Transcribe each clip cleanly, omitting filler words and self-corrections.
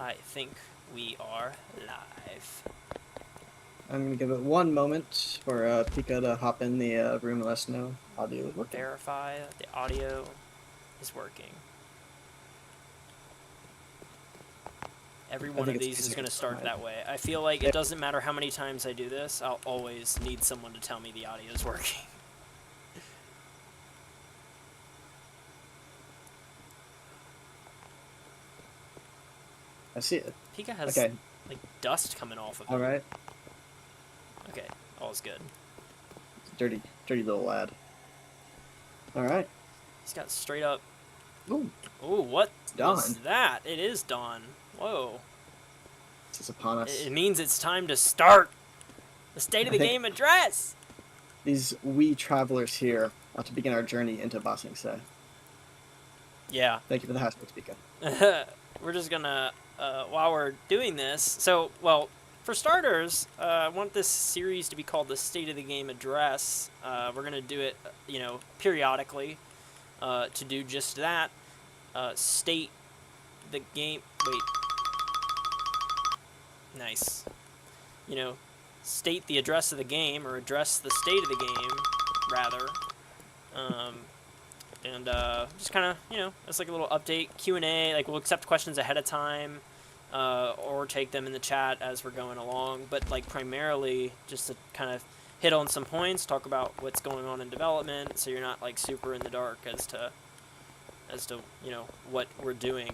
I think we are live. I'm gonna give it one moment for Pika to hop in the room and let us know audio is working. Verify that the audio is working. Every one of these is going to start that way. I feel like it doesn't matter how many times I do this, I'll always need someone to tell me the audio is working. I see it. Pika has like dust coming off of it. All right. Okay, all's good. Dirty little lad. All right. He's got straight up. Ooh. Ooh, what Dawn. was that? It is dawn. Whoa. This is upon us. It means it's time to start the State of the Game address. These wee travelers here are to begin our journey into Ba Sing Se. Yeah. Thank you for the hashtag, Pika. We're just gonna, while we're doing this, so, well, for starters, I want this series to be called the State of the Game Address. We're gonna do it, periodically, to do just that. State the game, wait. Nice. State the address of the game, or address the state of the game, rather. And just kind of, it's like a little update, Q&A, like we'll accept questions ahead of time, or take them in the chat as we're going along, but like primarily just to kind of hit on some points, talk about what's going on in development, so you're not like super in the dark as to what we're doing,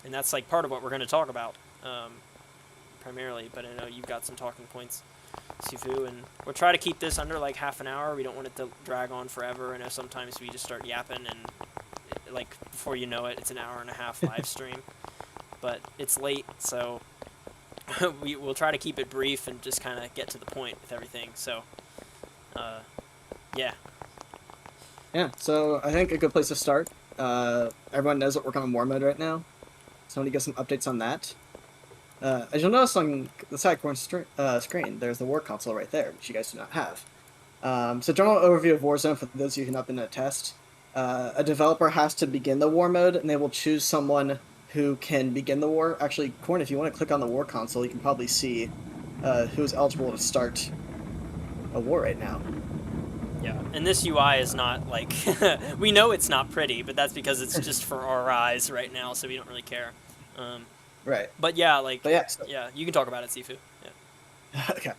and that's like part of what we're going to talk about, primarily, but I know you've got some talking points, Sifu, and we'll try to keep this under like half an hour. We don't want it to drag on forever. I know sometimes we just start yapping and like before you know it, it's an hour and a half live stream, but it's late, so we'll try to keep it brief and just kind of get to the point with everything, so yeah. Yeah, so I think a good place to start, everyone knows that we're on war mode right now, so I'm going to give some updates on that. As you'll notice on the side corner screen, there's the war console right there, which you guys do not have. So general overview of Warzone for those of you who have not been in a test. A developer has to begin the war mode, and they will choose someone who can begin the war. Actually, Corn, if you want to click on the war console, you can probably see who is eligible to start a war right now. Yeah, and this UI is not, like, we know it's not pretty, but that's because it's just for our eyes right now, so we don't really care. Right. But yeah, like, so, yeah, you can talk about it, Sifu. Yeah. Okay.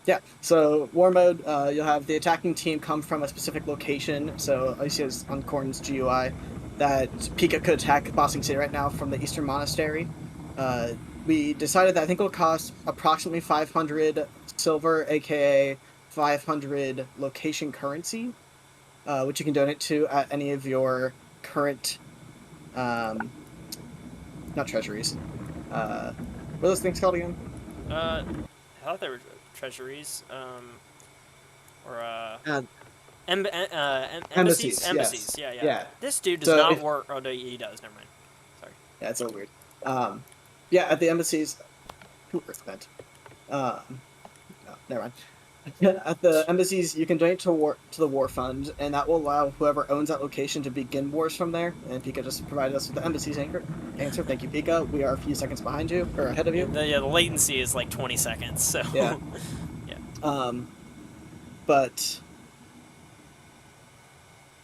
Yeah, so war mode, you'll have the attacking team come from a specific location, so I see it's on Corn's GUI, that Pika could attack Ba Sing Se right now from the Eastern Monastery. We decided that I think it'll cost approximately 500 silver, aka 500 location currency, which you can donate to at any of your current, not treasuries. What are those things called again? I thought they were treasuries, or embassies. Embassies. Yes. Yeah. This dude does not work. Oh no, he does. Never mind. Sorry. Yeah, it's so weird. Yeah, at the embassies. Who Earthbent? No, never mind. At the embassies, you can donate to the war fund, and that will allow whoever owns that location to begin wars from there. And Pika just provided us with the embassy's answer. Thank you, Pika. We are a few seconds behind you, or ahead of you. The latency is like 20 seconds. So yeah. Yeah. But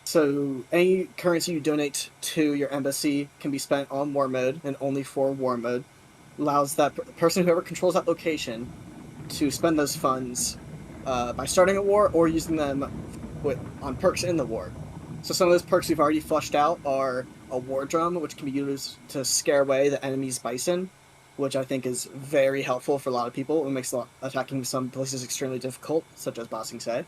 so any currency you donate to your embassy can be spent on war mode and only for war mode. Allows that person, whoever controls that location, to spend those funds by starting a war or using them on perks in the war. So some of those perks we've already flushed out are a war drum, which can be used to scare away the enemy's bison, which I think is very helpful for a lot of people. It makes attacking some places extremely difficult, such as Ba Sing Se.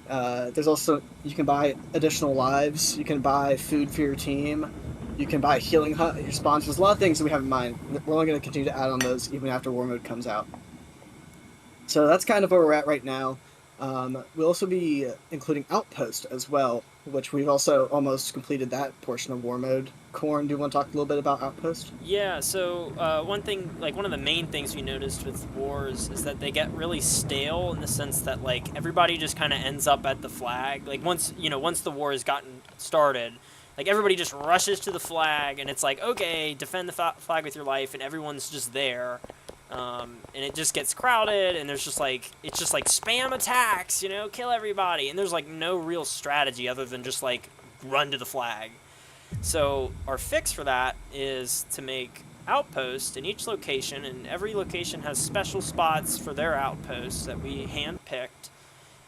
There's also, you can buy additional lives, you can buy food for your team, you can buy healing hut at your spawns. There's a lot of things that we have in mind. We're only going to continue to add on those even after war mode comes out. So that's kind of where we're at right now. We'll also be including Outpost as well, which we've also almost completed that portion of war mode. Corn, do you want to talk a little bit about Outpost? Yeah, so one thing, like one of the main things we noticed with wars is that they get really stale in the sense that like everybody just kind of ends up at the flag. Like once the war has gotten started, like everybody just rushes to the flag, and it's like, okay, defend the flag with your life, and everyone's just there. And it just gets crowded, and there's just like, it's just like spam attacks, you know, kill everybody, and there's like no real strategy other than just like run to the flag. So our fix for that is to make outposts in each location, and every location has special spots for their outposts that we hand-picked,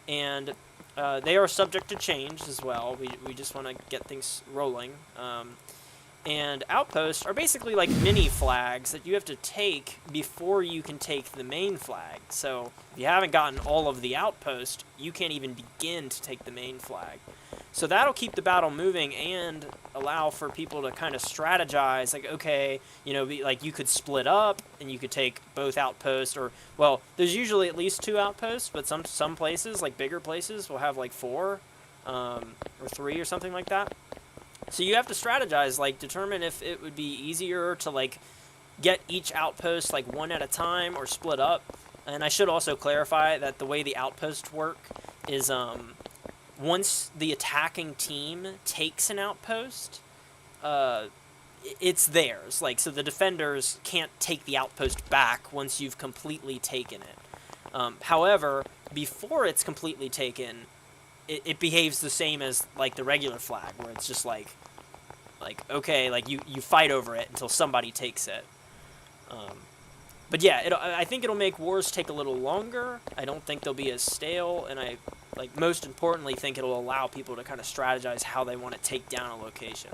and they are subject to change as well. We just want to get things rolling. And outposts are basically like mini flags that you have to take before you can take the main flag. So if you haven't gotten all of the outposts, you can't even begin to take the main flag. So that'll keep the battle moving and allow for people to kind of strategize, like, okay, you know, like you could split up and you could take both outposts, or, well, there's usually at least 2 outposts, but some places, like bigger places, will have like 4 or 3 or something like that. So you have to strategize, like determine if it would be easier to like get each outpost like one at a time or split up. And I should also clarify that the way the outposts work is once the attacking team takes an outpost, it's theirs. Like, so the defenders can't take the outpost back once you've completely taken it. However, before it's completely taken, it behaves the same as like the regular flag, where it's just like okay, like you fight over it until somebody takes it. But yeah, I think it'll make wars take a little longer. I don't think they'll be as stale, and I, like, most importantly, think it'll allow people to kind of strategize how they want to take down a location.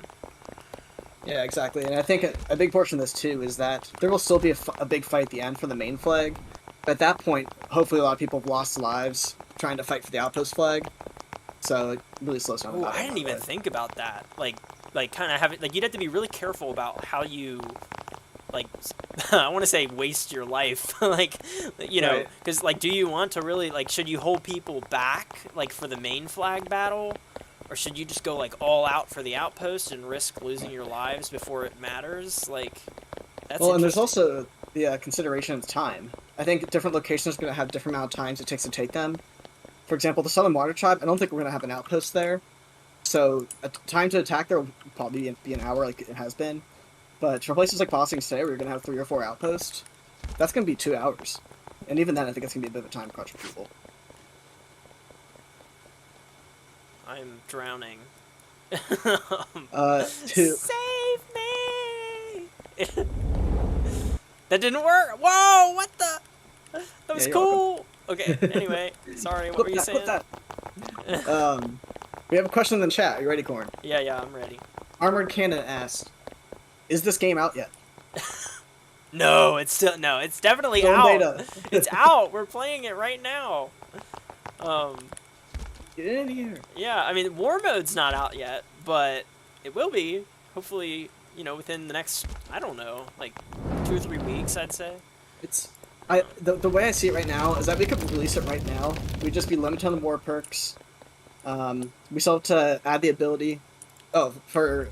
Yeah, exactly. And I think a big portion of this too is that there will still be a big fight at the end for the main flag. But at that point, hopefully a lot of people have lost lives trying to fight for the outpost flag. So it really slows down the battle. I didn't even think about that. Like kind of have it, like, you'd have to be really careful about how you, like, I want to say waste your life, like, you know, because, like, do you want to really, like, should you hold people back, like, for the main flag battle, or should you just go, like, all out for the outpost and risk losing your lives before it matters? Like, that's well, and there's also the consideration of time. I think different locations are going to have different amount of times it takes to take them. For example, the Southern Water Tribe, I don't think we're going to have an outpost there. So a time to attack there will probably be an hour like it has been. But for places like Bossing State, where you're going to have 3 or 4 outposts, that's going to be 2 hours. And even then, I think it's going to be a bit of a time crunch for people. I'm drowning. Save me! That didn't work! Whoa, what the? That was cool! Okay, anyway, sorry, what were you saying? We have a question in the chat. Are you ready, Corn? Yeah, I'm ready. Armored Cannon asked, is this game out yet? No, it's definitely out. Beta. It's out. We're playing it right now. Get in here. Yeah, I mean, War Mode's not out yet, but it will be. Hopefully, you know, within the next, I don't know, like 2 or 3 weeks, I'd say. The way I see it right now is that we could release it right now. We'd just be limited on the war perks. We still have to add the ability, for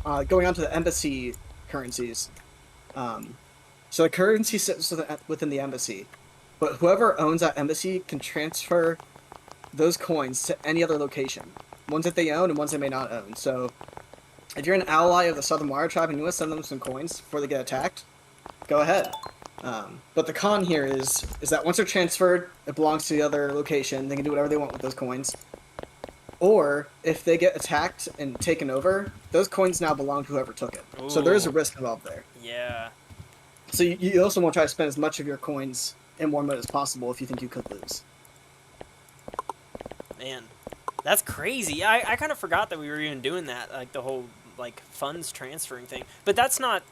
going on to the embassy currencies. So the currency sits within the embassy, but whoever owns that embassy can transfer those coins to any other location, ones that they own and ones they may not own. So if you're an ally of the Southern Water Tribe and you want to send them some coins before they get attacked, go ahead. But the con here is that once they're transferred, it belongs to the other location. They can do whatever they want with those coins. Or if they get attacked and taken over, those coins now belong to whoever took it. Ooh. So there is a risk involved there. Yeah. So you also want to try to spend as much of your coins in War Mode as possible if you think you could lose. Man, that's crazy. I kind of forgot that we were even doing that, like the whole like funds transferring thing. But that's not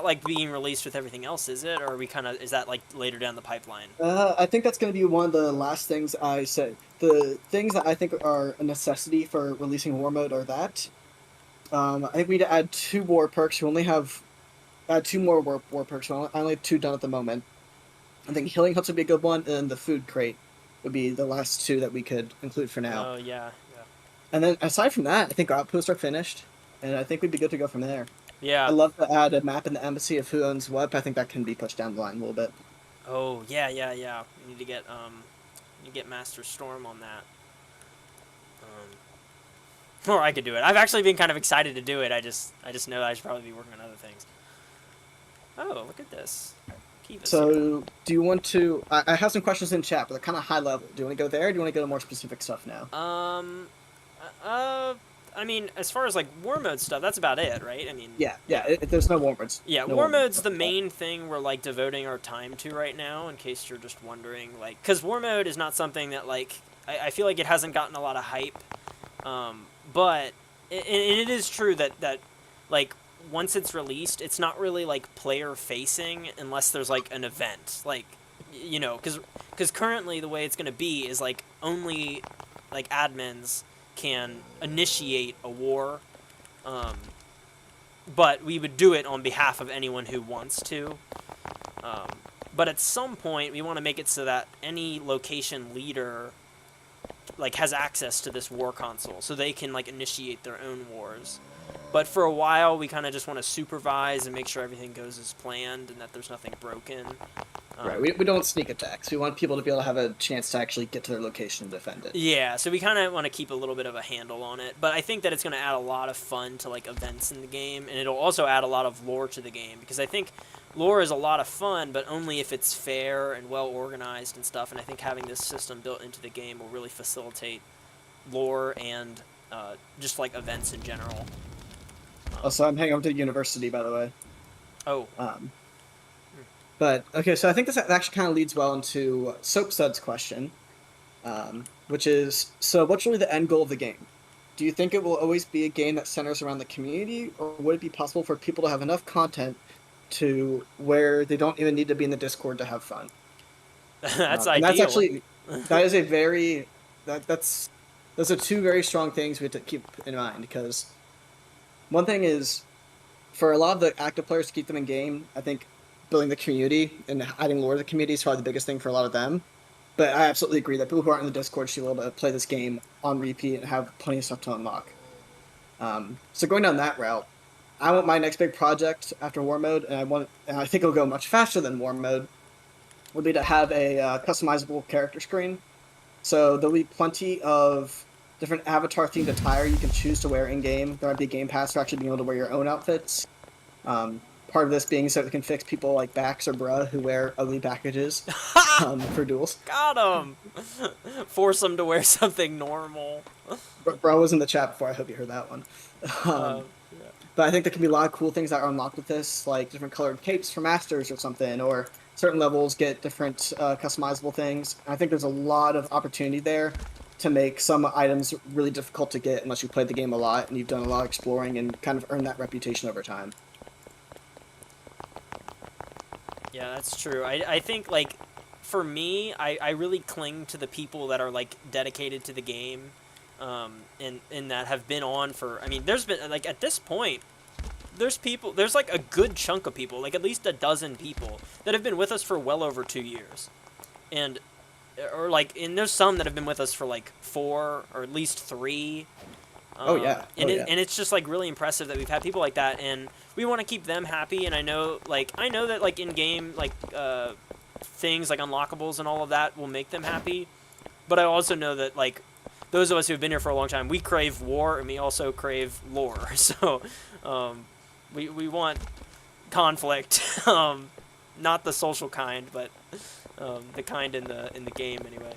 like being released with everything else, is it? Or are we is that like later down the pipeline? I think that's going to be one of the last things I say. The things that I think are a necessity for releasing War Mode are that. I think we need to add 2 war perks. We only have add 2 more war perks. I only have 2 done at the moment. I think Healing Huts would be a good one, and the Food Crate would be the last 2 that we could include for now. Oh, yeah. And then aside from that, I think Outposts are finished, and I think we'd be good to go from there. Yeah. I'd love to add a map in the embassy of who owns what, but I think that can be pushed down the line a little bit. Oh, yeah. We need to get Master Storm on that. Or I could do it. I've actually been kind of excited to do it. I just know I should probably be working on other things. Oh, look at this. So, do you want to... I have some questions in chat, but they're kind of high level. Do you want to go there, or do you want to go to more specific stuff now? I mean, as far as like war mode stuff, that's about it, right? I mean, there's no war modes. Yeah, no war mode's the main thing we're like devoting our time to right now. In case you're just wondering, like, because war mode is not something that like I feel like it hasn't gotten a lot of hype, but it is true that like once it's released, it's not really like player facing unless there's like an event, like because currently the way it's gonna be is like only like admins can initiate a war, but we would do it on behalf of anyone who wants to. But at some point, we want to make it so that any location leader like has access to this war console, so they can like initiate their own wars. But for a while, we kind of just want to supervise and make sure everything goes as planned and that there's nothing broken. Right, we don't sneak attacks. We want people to be able to have a chance to actually get to their location and defend it. Yeah, so we kind of want to keep a little bit of a handle on it. But I think that it's going to add a lot of fun to like events in the game, and it'll also add a lot of lore to the game, because I think lore is a lot of fun, but only if it's fair and well organized and stuff. And I think having this system built into the game will really facilitate lore and just like events in general. Also, I'm heading over to the university, by the way. Oh. But, okay, so I think this actually kind of leads well into Soapstud's question, which is, so what's really the end goal of the game? Do you think it will always be a game that centers around the community, or would it be possible for people to have enough content to where they don't even need to be in the Discord to have fun? That's ideal. That's actually, that is a very, those are two very strong things we have to keep in mind, because one thing is, for a lot of the active players to keep them in game, I think building the community and adding lore to the community is probably the biggest thing for a lot of them. But I absolutely agree that people who aren't in the Discord should be able to play this game on repeat and have plenty of stuff to unlock. So going down that route, I want my next big project after War Mode, and I think it'll go much faster than War Mode, would be to have a customizable character screen. So there'll be plenty of different avatar-themed attire you can choose to wear in-game. There might be a game pass for actually being able to wear your own outfits. Part of this being so it can fix people like Bax or Bruh who wear ugly packages for duels. Got him! Force them to wear something normal. Bruh was in the chat before, I hope you heard that one. Yeah. But I think there can be a lot of cool things that are unlocked with this, like different colored capes for masters or something, or certain levels get different customizable things. I think there's a lot of opportunity there to make some items really difficult to get unless you played the game a lot and you've done a lot of exploring and kind of earned that reputation over time. Yeah, that's true. I think, like, for me, I really cling to the people that are, like, dedicated to the game, and that have been on for, I mean, there's been, like, at this point, there's, like, a good chunk of people, like, at least a dozen people that have been with us for well over 2 years. And there's some that have been with us for, like, 4 or at least 3. And it's just like really impressive that we've had people like that, and we want to keep them happy. And I know that like in game like things like unlockables and all of that will make them happy, but I also know that like those of us who have been here for a long time, we crave war and we also crave lore. So we want conflict, not the social kind, but the kind in the game anyway.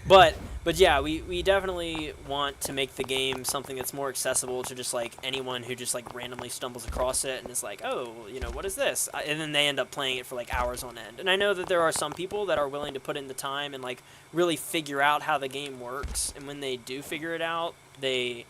But yeah, we definitely want to make the game something that's more accessible to just like anyone who just like randomly stumbles across it and is like, oh, what is this? And then they end up playing it for like hours on end. And I know that there are some people that are willing to put in the time and like really figure out how the game works. And when they do figure it out, they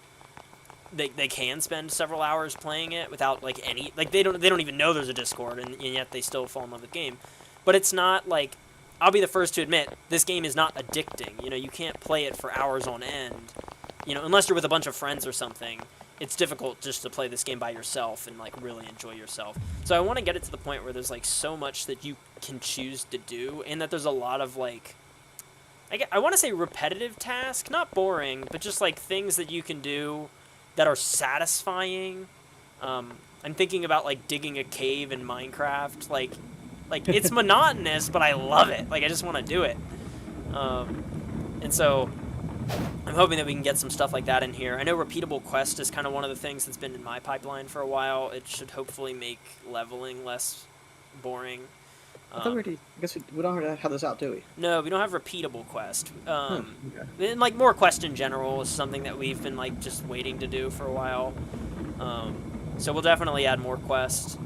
can spend several hours playing it without like any, like they don't even know there's a Discord, and yet they still fall in love with the game. But it's not like, I'll be the first to admit, this game is not addicting. You can't play it for hours on end. Unless you're with a bunch of friends or something, it's difficult just to play this game by yourself and, like, really enjoy yourself. So I want to get it to the point where there's, like, so much that you can choose to do, and that there's a lot of, like, I want to say repetitive tasks, not boring, but just, like, things that you can do that are satisfying. I'm thinking about, like, digging a cave in Minecraft, like it's monotonous, but I love it. Like, I just want to do it. And so I'm hoping that we can get some stuff like that in here. I know repeatable quest is kind of one of the things that's been in my pipeline for a while. It should hopefully make leveling less boring. I thought we already. I guess we don't already have those out, do we? No, we don't have repeatable quest. Okay. And like more quest in general is something that we've been like just waiting to do for a while. So we'll definitely add more quests.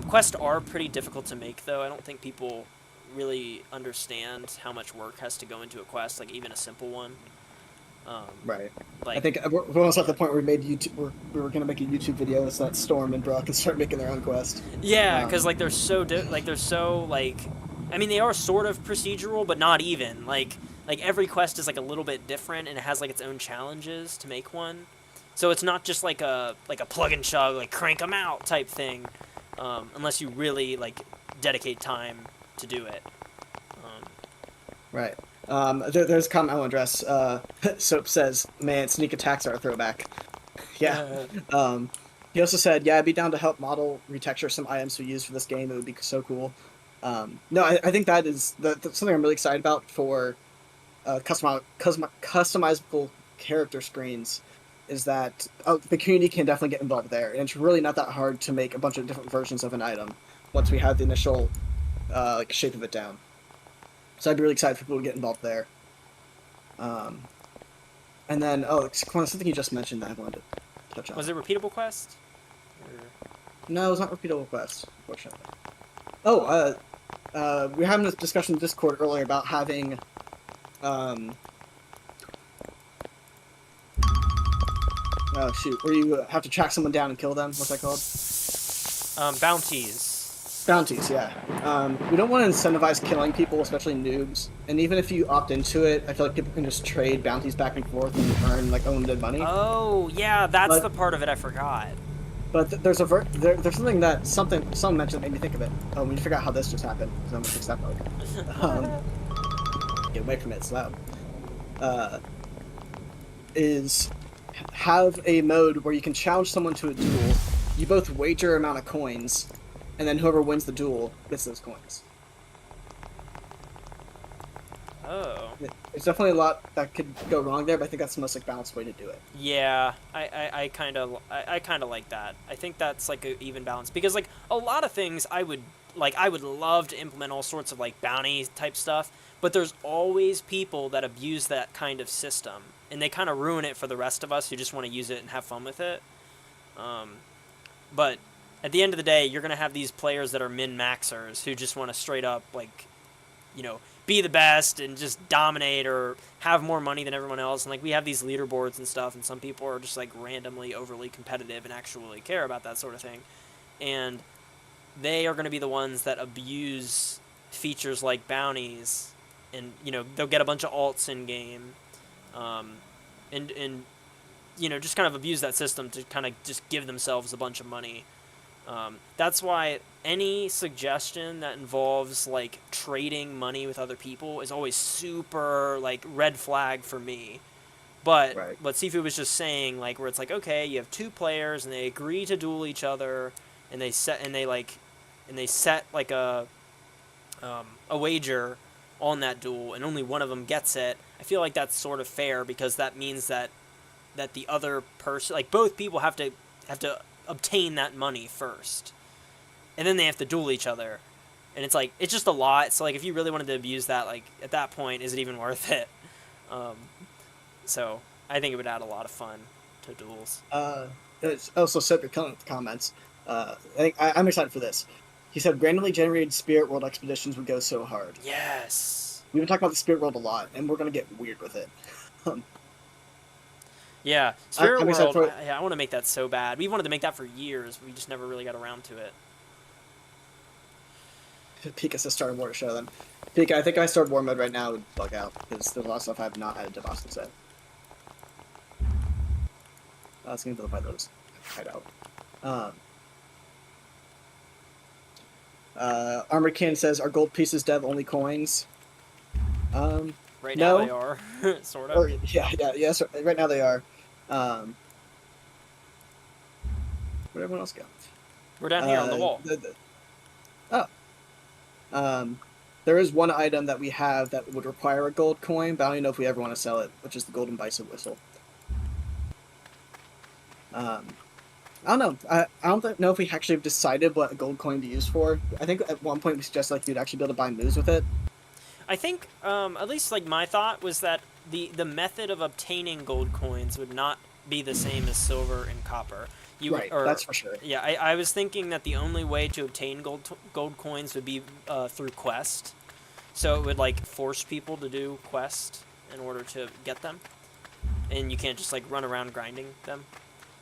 Quests are pretty difficult to make, though. I don't think people really understand how much work has to go into a quest, like even a simple one. Right. Like, I think we're almost at the point where we made YouTube. We were gonna make a YouTube video so that Storm and Brock can start making their own quest. yeah, because like they're so I mean, they are sort of procedural, but not even like every quest is like a little bit different, and it has like its own challenges to make one. So it's not just like a plug and chug, like crank them out type thing, unless you really like dedicate time to do it. Right. There's a comment I want to address. Soap says, "Man, sneak attacks are a throwback." Yeah. He also said, "Yeah, I'd be down to help model retexture some items we use for this game. It would be so cool." No, I think that's something I'm really excited about for customizable character screens. Is that the community can definitely get involved there, and it's really not that hard to make a bunch of different versions of an item once we have the initial like shape of it down. So I'd be really excited for people to get involved there. And then, something you just mentioned that I wanted to touch on. Was it repeatable quest? No, it's not repeatable quest, unfortunately. Oh, we were having this discussion in Discord earlier about having, oh shoot, where you have to track someone down and kill them. What's that called? Bounties. Bounties, yeah. We don't want to incentivize killing people, especially noobs. And even if you opt into it, I feel like people can just trade bounties back and forth and earn like unlimited money. Oh, yeah, that's the part of it I forgot. But there's something that someone mentioned that made me think of it. Oh, we forgot how this just happened. So I'm gonna fix that bug. Get away from it, it's loud. Is have a mode where you can challenge someone to a duel. You both wager amount of coins, and then whoever wins the duel gets those coins. Oh. There's definitely a lot that could go wrong there, but I think that's the most like balanced way to do it. Yeah, I kind of like that. I think that's like an even balance because like a lot of things I would love to implement all sorts of like bounty type stuff, but there's always people that abuse that kind of system and they kind of ruin it for the rest of us who just want to use it and have fun with it. But at the end of the day, you're gonna have these players that are min-maxers who just want to straight up like, be the best and just dominate or have more money than everyone else. And like we have these leaderboards and stuff, and some people are just like randomly overly competitive and actually care about that sort of thing. And they are going to be the ones that abuse features like bounties, and they'll get a bunch of alts in game, and just kind of abuse that system to kind of just give themselves a bunch of money. That's why any suggestion that involves like trading money with other people is always super like red flag for me. But Right. what Sifu was just saying, like where it's like, okay, you have two players and they agree to duel each other, and they set like a wager on that duel, and only one of them gets it. I feel like that's sort of fair because that means that the other person, like both people, have to obtain that money first, and then they have to duel each other, and it's like it's just a lot. So like if you really wanted to abuse that, like at that point, is it even worth it? So I think it would add a lot of fun to duels. It's also separate comments. I'm excited for this. He said randomly generated Spirit World expeditions would go so hard. Yes. We've been talking about the Spirit World a lot, and we're gonna get weird with it. Yeah, Spirit I'm excited World. for it. I want to make that so bad. We wanted to make that for years. We just never really got around to it. Pika says start a war show then. Pika, I think if I start war mode right now, it would bug out because there's a lot of stuff I've not added to Boston set. It's gonna by those. Hideout. Armored Can says, "Are gold pieces dev only coins?" Right no. now they are, sort of. Or, yes. Right now they are. Where'd everyone else go? We're down here on the wall. There is one item that we have that would require a gold coin, but I don't even know if we ever want to sell it, which is the golden bison whistle. I don't know. I don't know if we actually have decided what a gold coin to use for. I think at one point we suggested like you'd actually be able to buy moves with it. I think, at least like my thought was that the method of obtaining gold coins would not be the same as silver and copper. That's for sure. Yeah, I was thinking that the only way to obtain gold coins would be through quest. So it would like force people to do quest in order to get them, and you can't just like run around grinding them.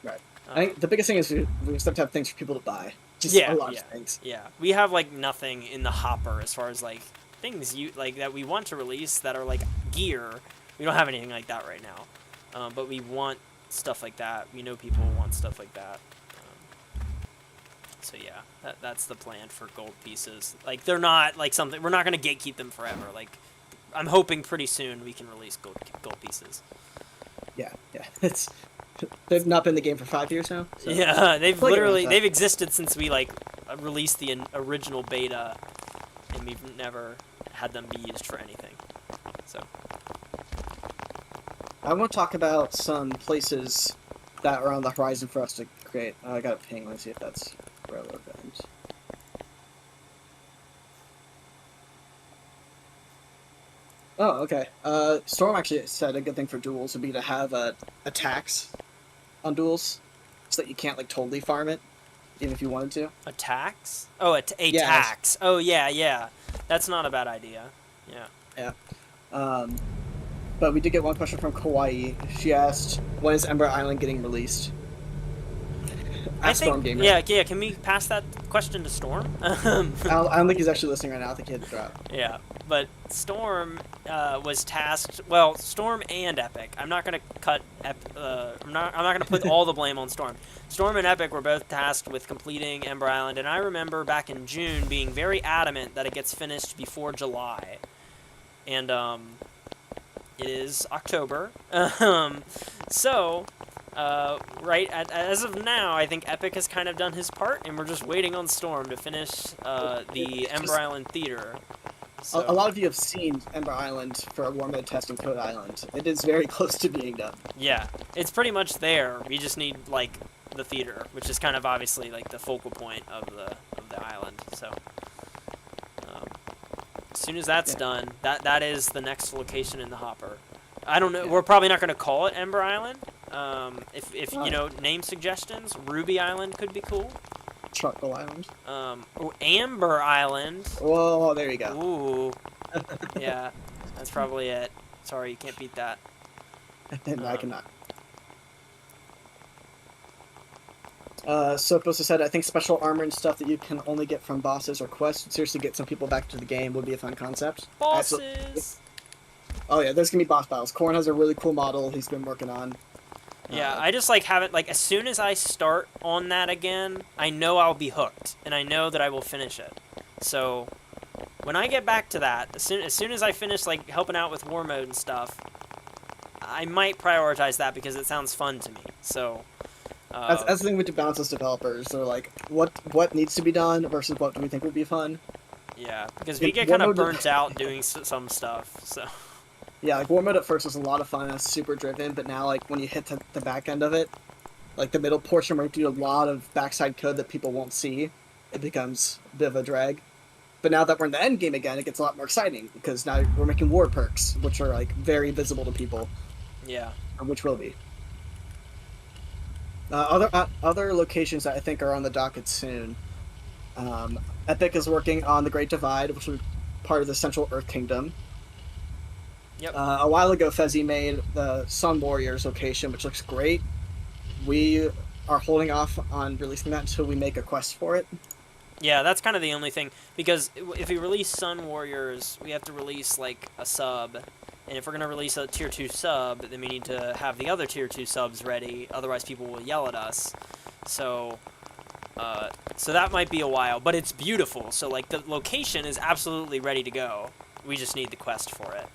Right. I think the biggest thing is we just have to have things for people to buy. Just Yeah, a lot yeah, of things. yeah. We have like nothing in the hopper as far as like things that we want to release that are like gear. We don't have anything like that right now, but we want stuff like that. We know people want stuff like that. So yeah, that's the plan for gold pieces. Like they're not like something we're not gonna gatekeep them forever. Like I'm hoping pretty soon we can release gold pieces. Yeah. They've not been in the game for 5 years now. So. Yeah, they've existed since we like released the original beta, and we've never had them be used for anything. So I want to talk about some places that are on the horizon for us to create. I got a ping. Let's see if that's relevant. Oh, okay. Storm actually said a good thing for duels would be to have a tax on duels, so that you can't like totally farm it, even if you wanted to. a tax? Oh, a tax. Oh yeah. That's not a bad idea. Yeah. But we did get one question from Kawaii. She asked, when is Ember Island getting released? I think, Storm Gamer. yeah. Can we pass that question to Storm? I don't think he's actually listening right now. I think he had to drop. Yeah, but Storm was tasked. Well, Storm and Epic. I'm not gonna cut. I'm not gonna put all the blame on Storm. Storm and Epic were both tasked with completing Ember Island, and I remember back in June being very adamant that it gets finished before July, and it is October. So. As of now, I think Epic has kind of done his part, and we're just waiting on Storm to finish the Ember Island Theater. So. A lot of you have seen Ember Island for a war mode test in Code Island. It is very close to being done. Yeah, it's pretty much there. We just need like the theater, which is kind of obviously like the focal point of the island. So as soon as that's done, that is the next location in the hopper. I don't know. Yeah. We're probably not going to call it Ember Island. If you know, name suggestions, Ruby Island could be cool. Charcoal Island. Amber Island. Whoa, there you go. Ooh. Yeah, that's probably it. Sorry, you can't beat that. No, I cannot. Sopos said, I think special armor and stuff that you can only get from bosses or quests would seriously get some people back to the game would be a fun concept. Bosses! Oh yeah, there's gonna be boss battles. Corn has a really cool model he's been working on. Yeah, I just like have it like as soon as I start on that again, I know I'll be hooked, and I know that I will finish it. So when I get back to that, as soon as I finish like helping out with war mode and stuff, I might prioritize that because it sounds fun to me. So that's the thing with the balance as developers. They're like, what needs to be done versus what do we think would be fun. Yeah, because we get kind of burnt out doing some stuff. So. Yeah, like war mode at first was a lot of fun and it's super driven, but now like when you hit the back end of it, like the middle portion where you do a lot of backside code that people won't see, it becomes a bit of a drag. But now that we're in the end game again, it gets a lot more exciting because now we're making war perks, which are like very visible to people. Yeah. Or which will be. Other locations that I think are on the docket soon. Epic is working on the Great Divide, which will be part of the Central Earth Kingdom. Yep. A while ago, Fezzi made the Sun Warriors location, which looks great. We are holding off on releasing that until we make a quest for it. Yeah, that's kind of the only thing, because if we release Sun Warriors, we have to release, like, a sub, and if we're going to release a Tier 2 sub, then we need to have the other Tier 2 subs ready, otherwise people will yell at us. So that might be a while, but it's beautiful, so, like, the location is absolutely ready to go. We just need the quest for it.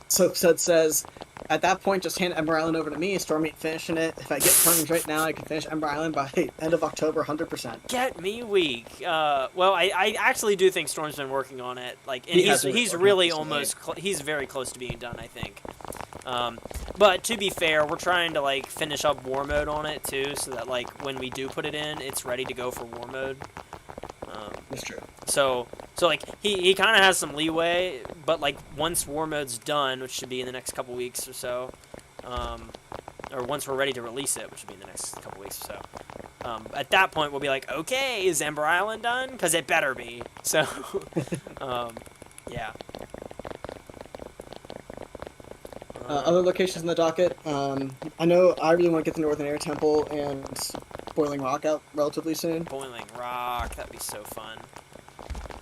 So it says, at that point, just hand Ember Island over to me. Storm ain't finishing it. If I get turns right now, I can finish Ember Island by end of October, 100%. Get me weak. Well, I actually do think Storm's been working on it. Like, and he's really almost he's very close to being done, I think. But to be fair, we're trying to like finish up war mode on it too, so that like when we do put it in, it's ready to go for war mode. That's true. So like he kind of has some leeway, but like once war mode's done, which should be in the next couple weeks or so, or once we're ready to release it, which should be in the next couple weeks or so. At that point, we'll be like, okay, is Ember Island done? Because it better be. So, yeah. Other locations in the docket. I know I really want to get the Northern Air Temple and Boiling Rock out relatively soon. Boiling Rock, that'd be so fun.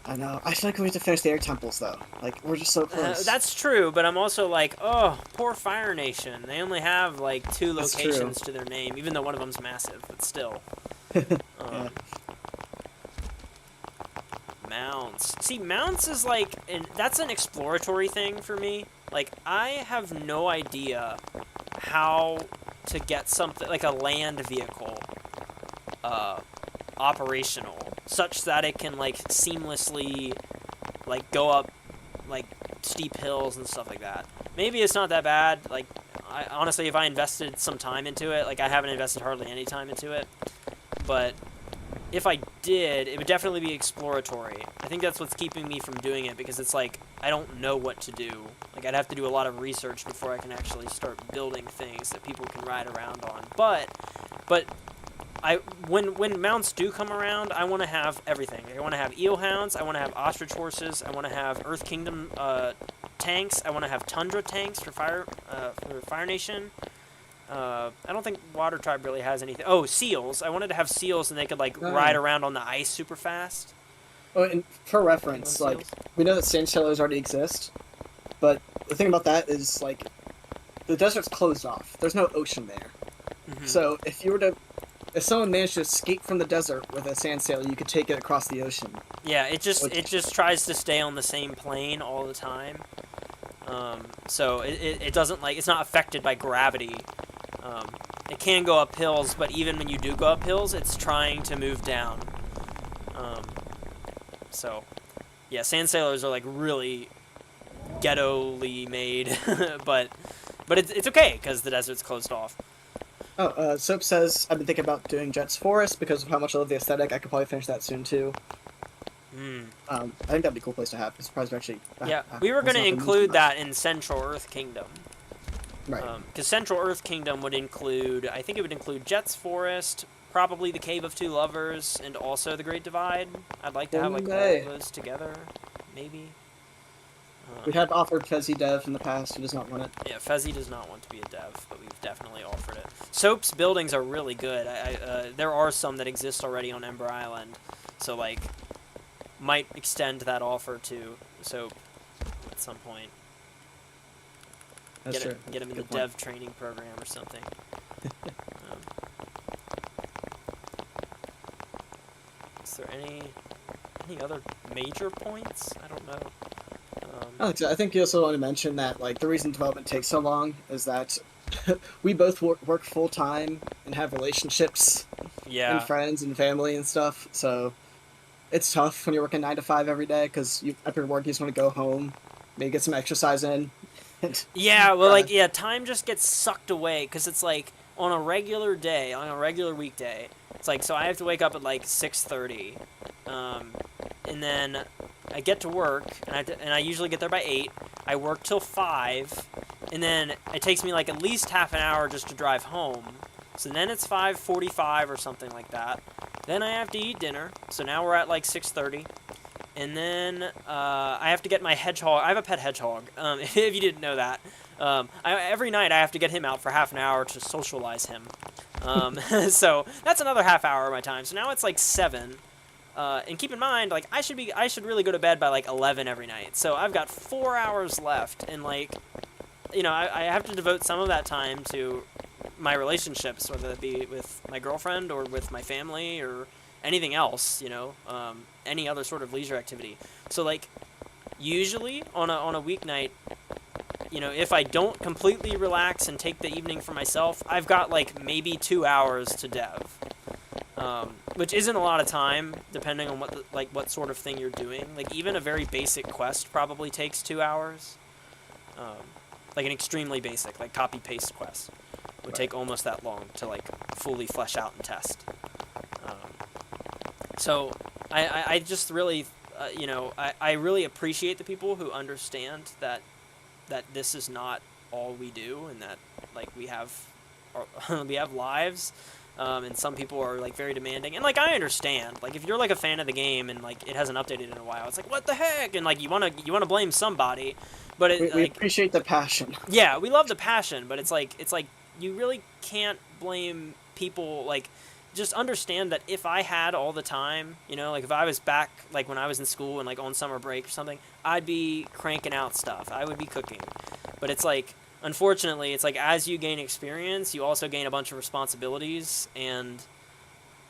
I know. I feel like we have to finish the air temples though. Like we're just so close. That's true, but I'm also like, oh, poor Fire Nation. They only have like 2 locations to their name, even though one of them's massive, but still. Yeah. Mounts. See, mounts is like, that's an exploratory thing for me. Like, I have no idea how to get something, like a land vehicle, operational, such that it can, like, seamlessly, like, go up, like, steep hills and stuff like that. Maybe it's not that bad. Like, honestly, if I invested some time into it, like, I haven't invested hardly any time into it, but if I did, it would definitely be exploratory. I think that's what's keeping me from doing it, because it's like, I don't know what to do. Like, I'd have to do a lot of research before I can actually start building things that people can ride around on. But when mounts do come around, I want to have everything. I want to have eel hounds, I want to have ostrich horses, I want to have Earth Kingdom tanks, I want to have tundra tanks for Fire Nation. I don't think Water Tribe really has anything. Oh, seals. I wanted to have seals and they could, like, ride around on the ice super fast. Oh, and for reference, like, we know that sand sailors already exist, but the thing about that is, like, the desert's closed off. There's no ocean there. Mm-hmm. So if someone managed to escape from the desert with a sand sailor, you could take it across the ocean. Yeah, it just tries to stay on the same plane all the time. So it doesn't, like, it's not affected by gravity. It can go up hills, but even when you do go up hills, it's trying to move down. So, yeah, sand sailors are, like, really ghetto-ly made, but it's okay, because the desert's closed off. Oh, Soap says, I've been thinking about doing Jet's Forest, because of how much I love the aesthetic. I could probably finish that soon, too. I think that'd be a cool place to have. I'm surprised we actually... Yeah, we were going to include that in Central Earth Kingdom. Right. Because Central Earth Kingdom would include... I think it would include Jet's Forest, probably the Cave of Two Lovers, and also the Great Divide. I'd like to have, like, all of those together, maybe. We have offered Fezzy Dev in the past. He does not want it. Yeah, Fezzy does not want to be a dev, but we've definitely offered it. Soap's buildings are really good. There are some that exist already on Ember Island, so, like, might extend that offer to Soap at some point. That's true. Get him in the dev training program or something. Is there any other major points? I don't know. I think you also want to mention that, like, the reason development takes so long is that we both work full time and have relationships, and friends and family and stuff. So it's tough when you're working 9 to 5 every day, because after work you just want to go home, maybe get some exercise in. Yeah, well, like, time just gets sucked away, because it's like on a regular day, on a regular weekday, it's like, so I have to wake up at like 6:30, and then I get to work, and I usually get there by 8. I work till 5, and then it takes me like at least half an hour just to drive home. So then it's 5:45 or something like that. Then I have to eat dinner. So now we're at like 6:30. And then I have to get my hedgehog. I have a pet hedgehog, if you didn't know that. Every night I have to get him out for half an hour to socialize him. So that's another half hour of my time. So now it's like 7. And keep in mind, like, I should really go to bed by like 11 every night. So I've got 4 hours left, and, like, you know, I have to devote some of that time to my relationships, whether it be with my girlfriend or with my family or anything else, you know, any other sort of leisure activity. So, like, usually on a weeknight, you know, if I don't completely relax and take the evening for myself, I've got like maybe 2 hours to dev, which isn't a lot of time depending on what sort of thing you're doing. Like even a very basic quest probably takes 2 hours. Like an extremely basic, like copy paste quest would take almost that long to like fully flesh out and test. So I just really, you know, I really appreciate the people who understand that this is not all we do, and that like we have lives, and some people are like very demanding, and like I understand, like if you're like a fan of the game and like it hasn't updated in a while, it's like what the heck, and like you wanna blame somebody, but we appreciate the passion. Yeah, we love the passion, but it's like you really can't blame people. Like, just understand that if I had all the time, you know, like if I was back, like when I was in school and like on summer break or something, I'd be cranking out stuff. I would be cooking. But it's like, unfortunately, it's like as you gain experience, you also gain a bunch of responsibilities, and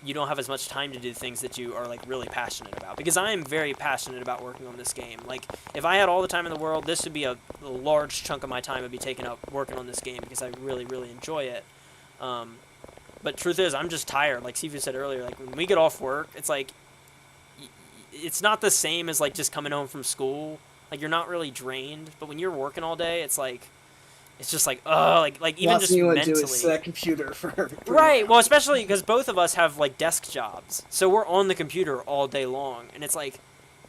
you don't have as much time to do things that you are like really passionate about. Because I am very passionate about working on this game. Like, if I had all the time in the world, this would be a large chunk of my time would be taken up working on this game, because I really, really enjoy it. But truth is, I'm just tired. Like Sifu said earlier, like when we get off work, it's like, it's not the same as like just coming home from school. Like you're not really drained, but when you're working all day, it's like, it's just like, like even Last just thing you want mentally. to do is sit at a computer for Right. Well, especially because both of us have like desk jobs, so we're on the computer all day long, and it's like,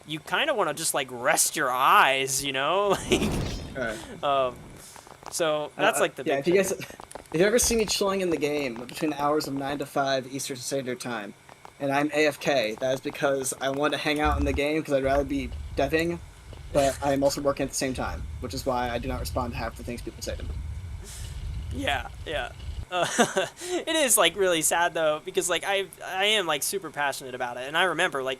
you kind of want to just like rest your eyes, you know, like. Right. So that's like the big If you guys, if you ever see me chilling in the game between the hours of 9 to 5 Eastern Standard Time, and I'm AFK, that is because I want to hang out in the game because I'd rather be deving, but I'm also working at the same time, which is why I do not respond to half the things people say to me. Yeah. It is like really sad though, because like I am like super passionate about it, and I remember like,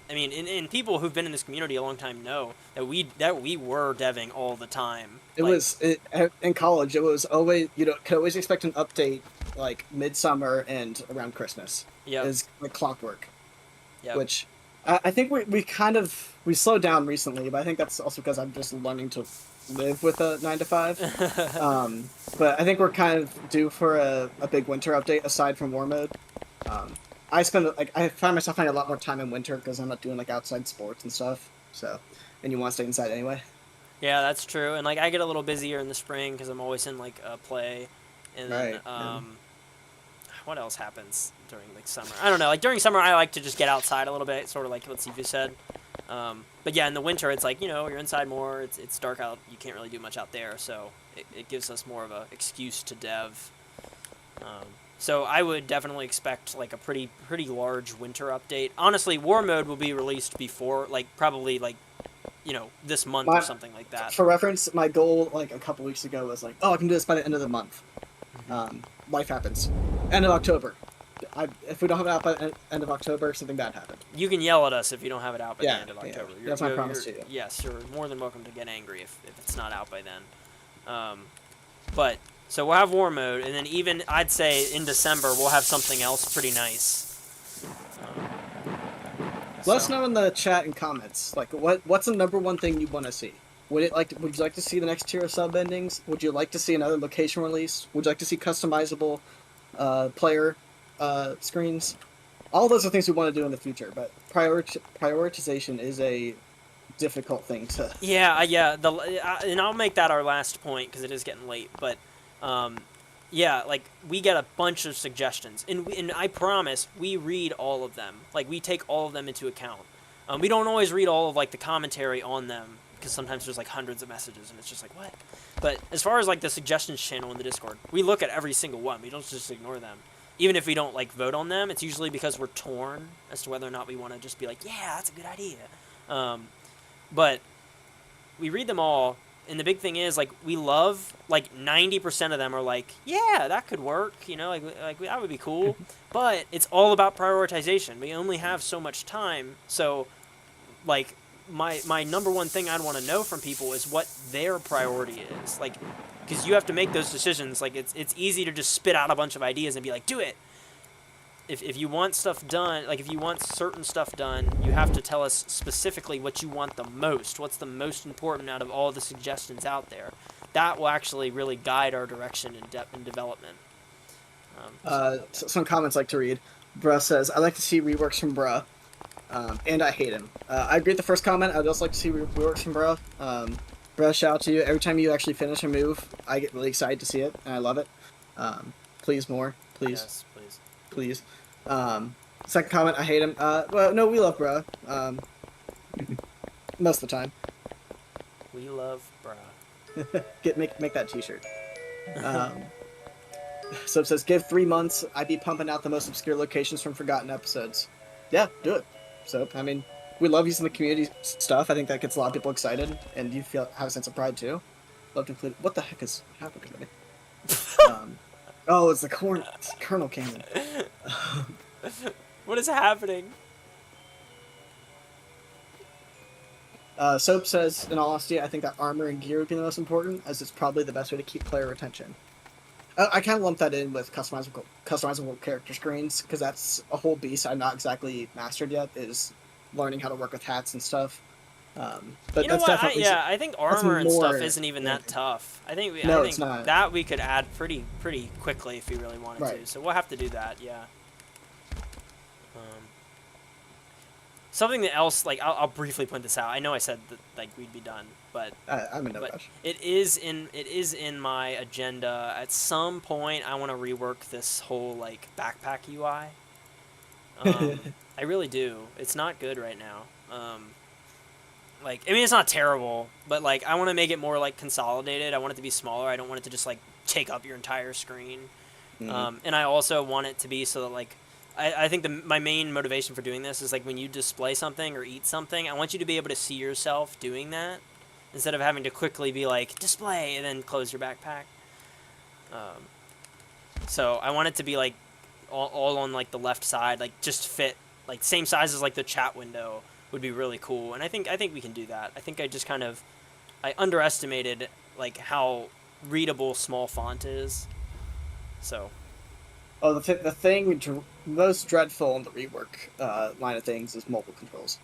I mean, and people who've been in this community a long time know that we were deving all the time. In college. It was always, could always expect an update like midsummer and around Christmas. Yeah, is like clockwork. Yeah, which I think we slowed down recently, but I think that's also because I'm just learning to live with a 9 to 5. But I think we're kind of due for a big winter update aside from war mode. I find myself having a lot more time in winter because I'm not doing like outside sports and stuff. So, and you want to stay inside anyway. Yeah, that's true. And like I get a little busier in the spring because I'm always in like play, and then what else happens during like summer? I don't know. Like during summer, I like to just get outside a little bit, sort of like what Sifu said. But yeah, in the winter, it's like, you're inside more. It's dark out. You can't really do much out there, so it gives us more of a excuse to dev. So I would definitely expect like a pretty large winter update. Honestly, war mode will be released before, like probably like, this month or something like that. For reference, my goal like a couple weeks ago was like, I can do this by the end of the month. Life happens. End of October. If we don't have it out by the end of October, something bad happened. You can yell at us if you don't have it out by the end of October. Yeah. That's my promise to you. Yes, you're more than welcome to get angry if it's not out by then. But so we'll have war mode, and then even I'd say in December we'll have something else pretty nice. Let us know in the chat and comments. Like, what's the number one thing you want to see? Would you like to see the next tier of sub endings? Would you like to see another location release? Would you like to see customizable player screens? All those are things we want to do in the future, but prioritization is a difficult thing to. Yeah. And I'll make that our last point because it is getting late. But yeah, like we get a bunch of suggestions, and I promise we read all of them. Like we take all of them into account. We don't always read all of like the commentary on them, because sometimes there's like hundreds of messages and it's just like, what? But as far as like the suggestions channel in the Discord, we look at every single one. We don't just ignore them. Even if we don't like vote on them, it's usually because we're torn as to whether or not we want to just be like, yeah, that's a good idea. But we read them all, and the big thing is like we love like 90% of them are like, yeah, that could work, like that would be cool. But it's all about prioritization. We only have so much time, so like my number one thing I'd want to know from people is what their priority is, like, because you have to make those decisions. Like it's easy to just spit out a bunch of ideas and be like, do it. If you want stuff done, like if you want certain stuff done, you have to tell us specifically what you want the most. What's the most important out of all the suggestions out there? that will actually really guide our direction in development. Some comments I like to read. Bruh says, I like to see reworks from Bruh, and I hate him. I agree with the first comment. I'd also like to see reworks from Bruh. Bruh, shout out to you. Every time you actually finish a move, I get really excited to see it, and I love it. Please more. Please. Yes, please. Please. Second comment, I hate him. Well, no, we love Bruh. Most of the time. We love bruh. Make that t-shirt. So it says, give 3 months, I'd be pumping out the most obscure locations from forgotten episodes. Yeah, do it. So, I mean, we love using the community stuff. I think that gets a lot of people excited, and you have a sense of pride, too. Love to include... What the heck is happening to me? Oh, it's the Colonel Cannon. What is happening? Soap says, in all honesty, I think that armor and gear would be the most important, as it's probably the best way to keep player retention. I kind of lump that in with customizable character screens, because that's a whole beast I've not exactly mastered yet, is learning how to work with hats and stuff. But you know that's what? definitely I think armor and more stuff isn't even that tough. I think it's not. that we could add pretty quickly if we really wanted to. So we'll have to do that. Yeah. Something else, like I'll briefly point this out. I know I said that like we'd be done, but I'm in no rush. It is in my agenda. At some point, I want to rework this whole like backpack UI. I really do. It's not good right now. Like, I mean, it's not terrible, but like I want to make it more like consolidated. I want it to be smaller. I don't want it to just like take up your entire screen. And I also want it to be so that like I think my main motivation for doing this is like when you display something or eat something, I want you to be able to see yourself doing that instead of having to quickly be like display and then close your backpack. So I want it to be like all on like the left side, like just fit like same size as like the chat window would be really cool. And I think we can do that. I think I underestimated like how readable small font is. So. Oh, the thing most dreadful in the rework line of things is mobile controls.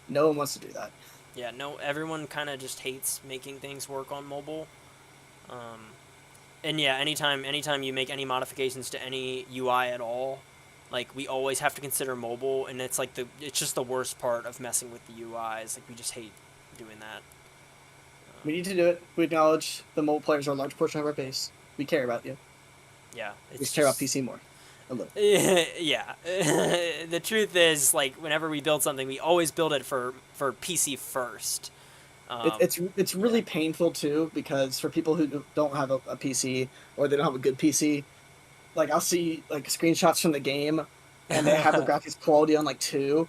No one wants to do that. Yeah, no, everyone kind of just hates making things work on mobile. And yeah, anytime you make any modifications to any UI at all, like we always have to consider mobile, and it's like it's just the worst part of messing with the UIs. Like we just hate doing that. We need to do it. We acknowledge the mobile players are a large portion of our base. We care about you. Yeah, we care about PC more. Yeah. The truth is, like, whenever we build something, we always build it for PC first. It's really painful, too, because for people who don't have a PC, or they don't have a good PC, like, I'll see, like, screenshots from the game, and they have the graphics quality on, like, 2,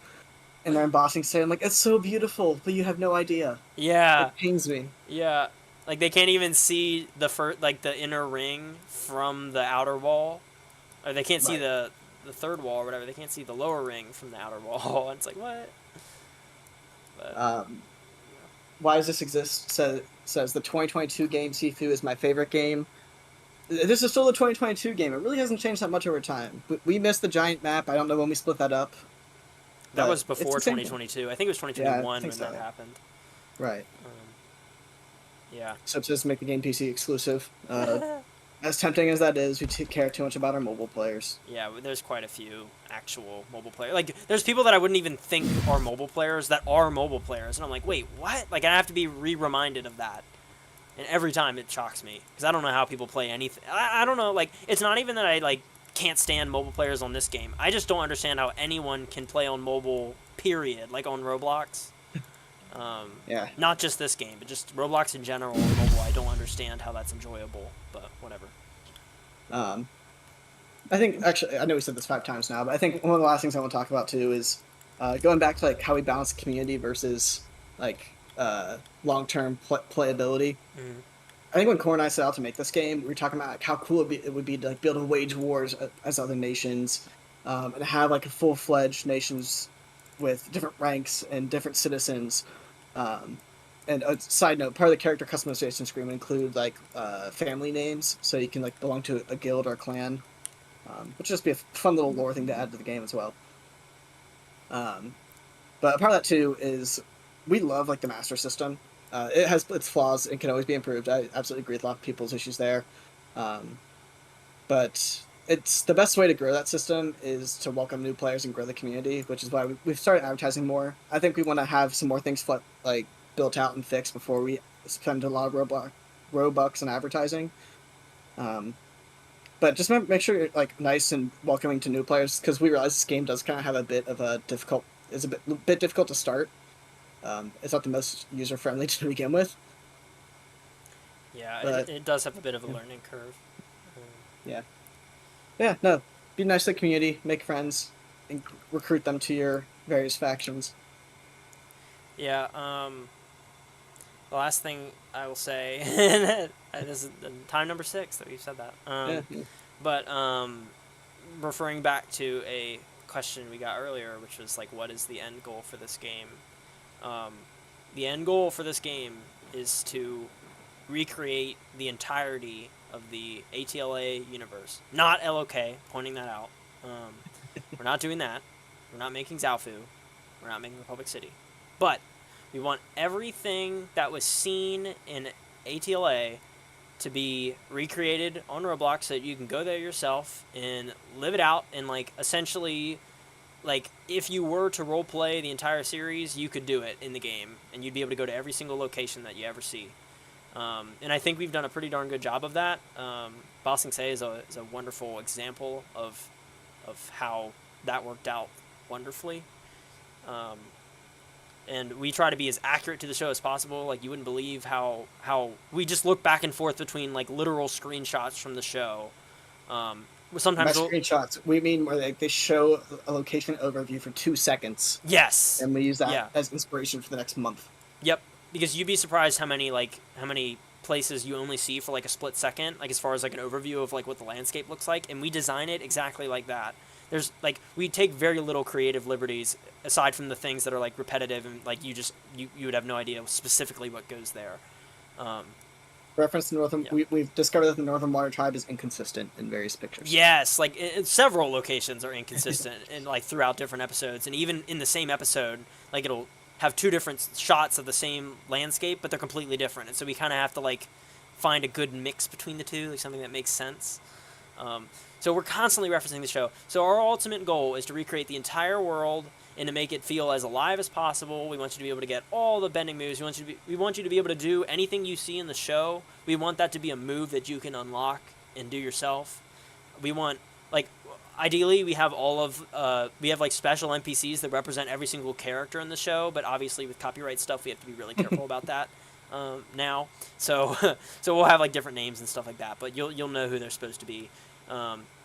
and they're embossing, saying, like, it's so beautiful, but you have no idea. Yeah. It pains me. Yeah. Like, they can't even see the inner ring from the outer wall. Or they can't see the third wall or whatever. They can't see the lower ring from the outer wall. And it's like, what? But, Why Does This Exist says the 2022 game Sifu is my favorite game. This is still the 2022 game. It really hasn't changed that much over time. We missed the giant map. I don't know when we split that up. That was before 2022. I think it was 2021 when that happened. Right. Yeah. So it says make the game PC exclusive. As tempting as that is, we care too much about our mobile players. Yeah, there's quite a few actual mobile players. Like, there's people that I wouldn't even think are mobile players that are mobile players. And I'm like, wait, what? Like, I have to be reminded of that. And every time it shocks me. Because I don't know how people play anything. I don't know, like, it's not even that I, like, can't stand mobile players on this game. I just don't understand how anyone can play on mobile, period. Like, on Roblox. Yeah. Not just this game, but just Roblox in general on mobile. I don't understand how that's enjoyable, but whatever. I think, actually, I know we said this 5 times now, but I think one of the last things I want to talk about, too, is going back to, like, how we balance community versus, like, long-term playability. Mm-hmm. I think when Corn and I set out to make this game, we were talking about like, how cool it would be to like, be able to wage wars as other nations, and have, like, a full-fledged nations with different ranks and different citizens. And a side note, part of the character customization screen would include like family names, so you can like belong to a guild or a clan, which would just be a fun little lore thing to add to the game as well. But part of that too is we love like the master system, It has its flaws and can always be improved. I absolutely agree with a lot of people's issues there. Um, but it's the best way to grow that system is to welcome new players and grow the community, which is why we've started advertising more. I think we want to have some more things like built out and fixed before we spend a lot of Robux on advertising. Um, but just make sure you're like nice and welcoming to new players, because we realize this game does kind of have a bit of a difficult. It's a bit difficult to start. It's not the most user friendly to begin with. Yeah, But it does have a bit of a learning curve. yeah, yeah, no, be nice to the community, make friends, and recruit them to your various factions. Yeah. The last thing I will say, and this is time number 6 that we've said that. Yeah. But referring back to a question we got earlier, which was like, what is the end goal for this game? The end goal for this game is to recreate the entirety of the ATLA universe, not LOK. Pointing that out. We're not doing that. We're not making Zaofu. We're not making Republic City. But we want everything that was seen in ATLA to be recreated on Roblox so that you can go there yourself and live it out, and like essentially, like if you were to role play the entire series, you could do it in the game and you'd be able to go to every single location that you ever see. And I think we've done a pretty darn good job of that. Ba Sing Se is a wonderful example of how that worked out wonderfully. And we try to be as accurate to the show as possible. Like, you wouldn't believe how we just look back and forth between like literal screenshots from the show. Sometimes By screenshots, we mean where they show a location overview for 2 seconds. Yes. And we use that Yeah. as inspiration for the next month. Yep. Because you'd be surprised how many places you only see for like a split second, like as far as like an overview of like what the landscape looks like, and we design it exactly like that. There's like, we take very little creative liberties aside from the things that are like repetitive and like you would have no idea specifically what goes there. Reference to Northern, Yeah. we've discovered that the Northern Water Tribe is inconsistent in various pictures. Yes, like several locations are inconsistent and like throughout different episodes, and even in the same episode, like it'll have 2 different shots of the same landscape, but they're completely different, and so we kind of have to like find a good mix between the two, like something that makes sense. So we're constantly referencing the show. So our ultimate goal is to recreate the entire world and to make it feel as alive as possible. We want you to be able to get all the bending moves. We want you to be able to do anything you see in the show. We want that to be a move that you can unlock and do yourself. We want, like, ideally we have we have like special NPCs that represent every single character in the show, but obviously with copyright stuff we have to be really careful about that now. So we'll have like different names and stuff like that, but you'll know who they're supposed to be.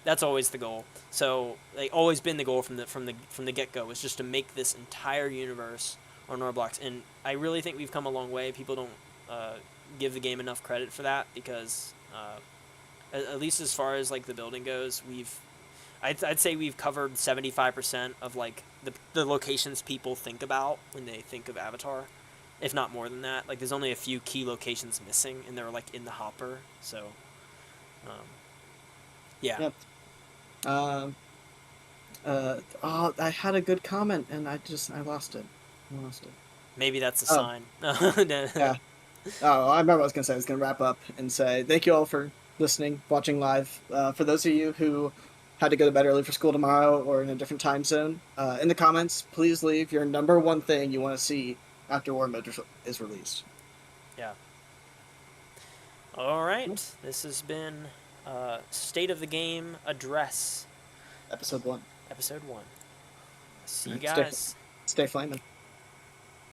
That's always the goal. So like always been the goal from the get-go, was just to make this entire universe on Roblox, and I really think we've come a long way. People don't give the game enough credit for that, because at least as far as like the building goes, I'd say we've covered 75% of like the locations people think about when they think of Avatar, if not more than that. Like, there's only a few key locations missing, and they're like in the hopper. So, yeah. Yep. I had a good comment and I lost it. Maybe that's a Oh. sign. Yeah. Oh, I remember what I was gonna say. I was gonna wrap up and say thank you all for listening, watching live. For those of you who had to go to bed early for school tomorrow or in a different time zone, in the comments, please leave your number one thing you want to see after War Mode is released. Yeah. All right. This has been State of the Game Address, Episode 1. Episode 1. See you Stay- guys. Stay flaming.